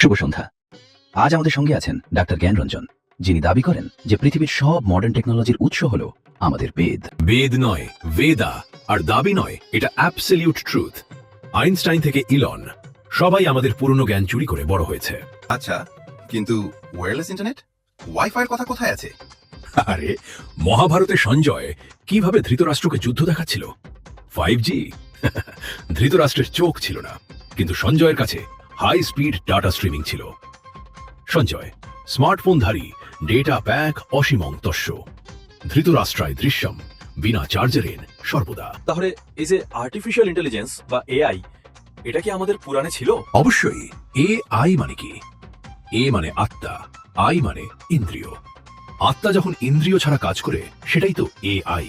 শুভ সন্ধ্যা। আজ আমাদের সঙ্গে আছেন ডাক্তার জ্ঞান রঞ্জন, যিনি দাবি করেন যে পৃথিবীর সব মডার্ন টেকনোলজির উৎস হল আমাদের বেদ। বেদ নয়, বেদা। আর দাবি নয়, এটা অ্যাবসলিউট ট্রুথ। আইনস্টাইন থেকে ইলন, সবাই আমাদের পুরনো জ্ঞান চুরি করে বড় হয়েছে। আচ্ছা, কিন্তু ওয়্যারলেস ইন্টারনেট, ওয়াইফাইয়ের কথা কোথায় আছে? আরে, মহাভারতে সঞ্জয় কিভাবে ধৃতরাষ্ট্রকে যুদ্ধ দেখাচ্ছিল? 5G। ধৃতরাষ্ট্রের চোখ ছিল না, কিন্তু সঞ্জয়ের কাছে হাই স্পিড ডাটা স্ট্রিমিং ছিল। সঞ্জয় স্মার্টফোনধারী, ডেটা প্যাক অসীমং তস্য, ধৃতরাষ্ট্রায় দৃশ্যম বিনা চার্জারেন সর্বদা। তাহলে এই যে আর্টিফিশিয়াল ইন্টেলিজেন্স বা এআই, এটা কি আমাদের পুরাণে ছিল? অবশ্যই। AI মানে কি? এ মানে আত্মা, আই মানে ইন্দ্রিয়। আত্মা যখন ইন্দ্রিয় ছাড়া কাজ করে, সেটাই তো AI।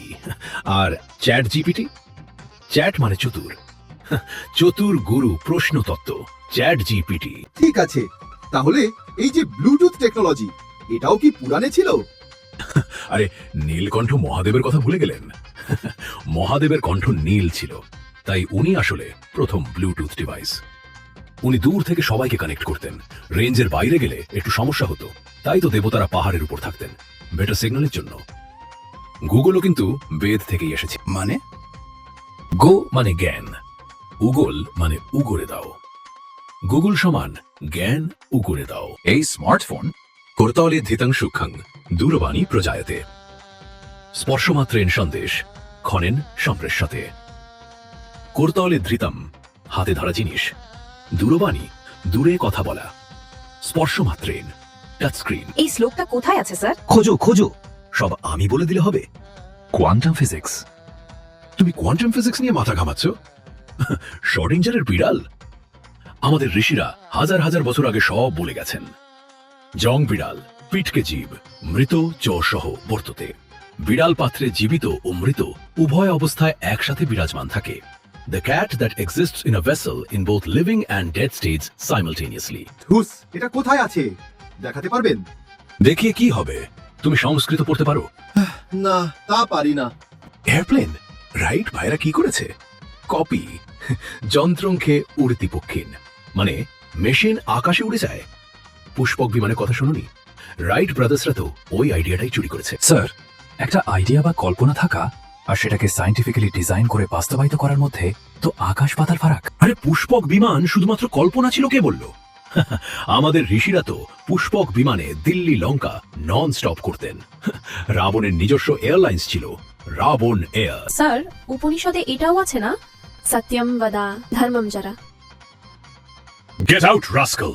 আর চ্যাট জিপিটি, চ্যাট মানে চতুর, চতুর গুরু প্রশ্ন তত্ত্ব, চ্যাট জিপিটি। ঠিক আছে, তাহলে এই যে ব্লুটুথ টেকনোলজি, এটাও কি পুরাণে ছিল? আরে, নীলকণ্ঠ মহাদেবের কথা ভুলে গেলেন? মহাদেবের কণ্ঠ নীল ছিল, তাই উনি আসলে প্রথম ব্লুটুথ ডিভাইস। উনি দূর থেকে সবাইকে কানেক্ট করতেন। রেঞ্জের বাইরে গেলে একটু সমস্যা হতো, তাই তো দেবতারা পাহাড়ের উপর থাকতেন বেটার সিগন্যালের জন্য। গুগলও কিন্তু বেদ থেকেই এসেছে। মানে গো মানে জ্ঞান, উগল মানে উগরে দাও। গুগল সমান জ্ঞান উগরে দাও। এই স্মার্টফোন করতালে ধিতাং সুখাং দূরবাণী প্রজায়তে, স্পর্শমাত্রেন সন্দেশ ক্ষণেন সম্প্রেষ্যতে। করতালে ধৃতম হাতে ধরা জিনিস, দূরবাণী দূরে কথা বলা, স্পর্শমাত্রেন টাচ স্ক্রিন। এই শ্লোকটা কোথায় আছে স্যার? খোঁজো খোঁজো, সব আমি বলে দিলে হবে? Quantum physics. তুমি কোয়ান্টাম ফিজিক্স নিয়ে মাথা ঘামাচ্ছ? শর্ডিঞ্জারের বিড়াল? আমাদের ঋষিরা হাজার হাজার বছর আগে সব বলে গেছেন। জং বিড়াল, পিঠকে জীব, মৃত চ সহ বর্ততে। বিড়াল পাত্রে জীবিত ও মৃত উভয় অবস্থায় একসাথে বিরাজমান থাকে। The cat that exists in a vessel in both living and dead states simultaneously. ধুস, এটা কোথায় আছে? দেখাতে পারবেন? দেখিয়ে কি হবে? তুমি সংস্কৃত পড়তে পারো? না, তা পারি না। এয়ারপ্লেন, রাইট ভাইরা কি করেছে? কপি। যন্ত্রংখে উড়তি পক্ষিন, মানে মেশিন আকাশে উড়ে যায়। পুষ্পক বিমানের কথা শুনুনি? রাইট ব্রাদার্সরা তো ওই আইডিয়াটাই চুরি করেছে। স্যার, একটা আইডিয়া বা কল্পনা থাকা আর সেটাকে সায়েন্টিফিক্যালি ডিজাইন করে বাস্তবায়িত করার মধ্যে তো আকাশ পাতাল ফারাক। আরে, পুষ্পক বিমান শুধুমাত্র কল্পনা ছিল কে বলল? আমাদের ঋষিরা তো পুষ্পক বিমানে দিল্লি লঙ্কা নন স্টপ করতেন। রাবণের নিজস্ব এয়ারলাইন্স ছিল রাবণ এয়ার। স্যার, উপনিষদে এটাও আছে না, সত্যম বদা ধর্মম জরা? Get out rascal.